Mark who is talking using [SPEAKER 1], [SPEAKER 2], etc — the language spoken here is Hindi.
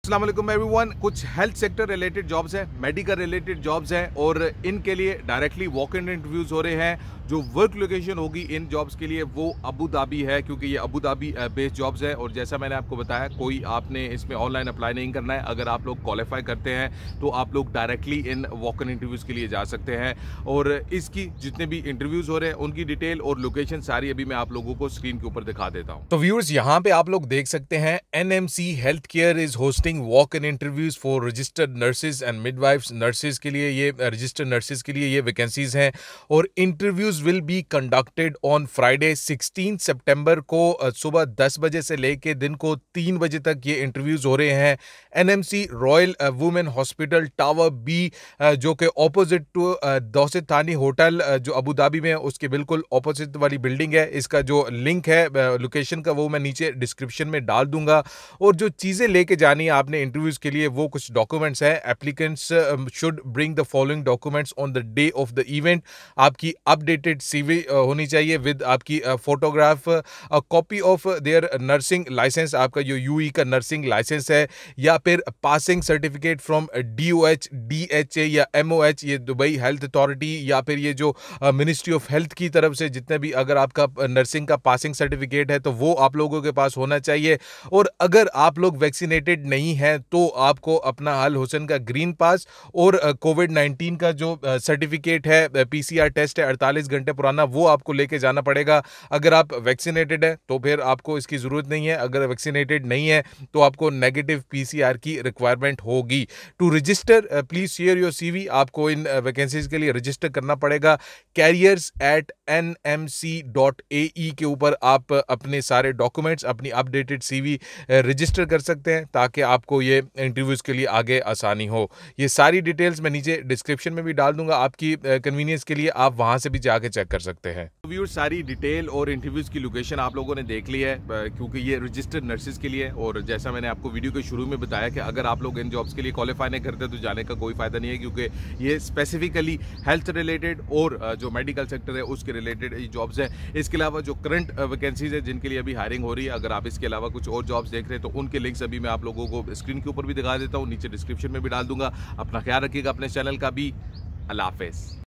[SPEAKER 1] अस्सलाम वालेकुम एवरीवन। कुछ हेल्थ सेक्टर रिलेटेड जॉब्स हैं, मेडिकल रिलेटेड जॉब्स हैं और इनके लिए डायरेक्टली वॉक इन इंटरव्यूज हो रहे हैं। जो वर्क लोकेशन होगी इन जॉब्स के लिए वो अबू धाबी है, क्योंकि ये अबू धाबी बेस्ड जॉब्स है। और जैसा मैंने आपको बताया, कोई आपने इसमें ऑनलाइन अप्लाई नहीं करना है। अगर आप लोग क्वालिफाई करते हैं तो आप लोग directly in walk in interviews के लिए जा सकते हैं। और इसकी जितने भी इंटरव्यूज हो रहे हैं उनकी डिटेल और लोकेशन सारी अभी मैं आप लोगों को स्क्रीन के ऊपर दिखा देता हूँ। तो व्यूअर्स, यहाँ पे आप लोग देख सकते हैं NMC health care is hosting walk in interviews for registered nurses and midwives. Nurses के लिए ये रजिस्टर्ड नर्सेज के लिए ये वैकेंसीज हैं और interviews will be conducted on Friday 16 सितंबर को सुबह 10 बजे से लेके दिन को 3 बजे तक ये इंटरव्यूज हो रहे हैं। NMC Royal Women Hospital Tower B, जो कि ऑपोजिट टू दौसत थानी होटल जो अबू धाबी में है, उसके बिल्कुल ऑपोजिट वाली बिल्डिंग है। इसका जो लिंक है लोकेशन का वो मैं नीचे डिस्क्रिप्शन में डाल दूंगा। और जो चीज़ें लेके जानी है आपने इंटरव्यूज के लिए वो कुछ डॉक्यूमेंट्स है। Applicants should bring the following documents on the day of the event. आपकी अपडेटेड सीवी होनी चाहिए विद आपकी photograph, copy of their nursing licence, आपका जो यूई का नर्सिंग लाइसेंस है, या फिर passing certificate from DOH, DHA या एमओएच, ये दुबई हेल्थ अथॉरिटी, या फिर ये जो मिनिस्ट्री ऑफ हेल्थ की तरफ से जितने भी अगर आपका नर्सिंग का पासिंग सर्टिफिकेट है तो वो आप लोगों के पास होना चाहिए। और अगर आप लोग वैक्सीनेटेड नहीं हैं तो आपको अपना अल हुसैन का ग्रीन पास और कोविड-19 का जो सर्टिफिकेट है, पीसीआर टेस्ट है 48 घंटे पुराना, वो आपको लेके जाना पड़ेगा। अगर आप वैक्सीनेटेड है तो फिर आपको इसकी ज़रूरत नहीं है। अगर वैक्सीनेटेड नहीं है तो आपको नेगेटिव पीसीआर की रिक्वायरमेंट होगी। To register please share your CV. आपको इन वैकेंसीज के लिए रजिस्टर करना पड़ेगा। careers@nmc.ae के ऊपर आप अपने सारे डॉक्यूमेंट्स, अपनी अपडेटेड सीवी रजिस्टर कर सकते हैं ताकि आपको ये इंटरव्यूज के लिए आगे आसानी हो। ये सारी डिटेल्स मैं नीचे डिस्क्रिप्शन में भी डाल दूंगा, आपकी कन्वीनियंस के लिए आप वहां से भी जाके चेक कर सकते हैं। व्यूअर्स, सारी डिटेल और इंटरव्यूज की लोकेशन आप लोगों ने देख ली है, क्योंकि ये रजिस्टर्ड नर्सेज के लिए। और जैसा मैंने आपको वीडियो के शुरू में बताया कि अगर आप लोग इन जॉब्स के लिए क्वालिफाई नहीं करते तो जाने का कोई फायदा नहीं है, क्योंकि ये स्पेसिफिकली हेल्थ रिलेटेड और जो मेडिकल सेक्टर है उसके रिलेटेड जॉब्स हैं। इसके अलावा जो करंट वैकेंसीज है जिनके लिए अभी हायरिंग हो रही है, अगर आप इसके अलावा कुछ और जॉब्स देख रहे हैं तो उनके लिंक्स अभी मैं आप लोगों को स्क्रीन के ऊपर भी दिखा देता हूँ, नीचे डिस्क्रिप्शन में भी डाल दूंगा। अपना ख्याल रखिएगा, अपने चैनल का भी। अल्लाह हाफिज़।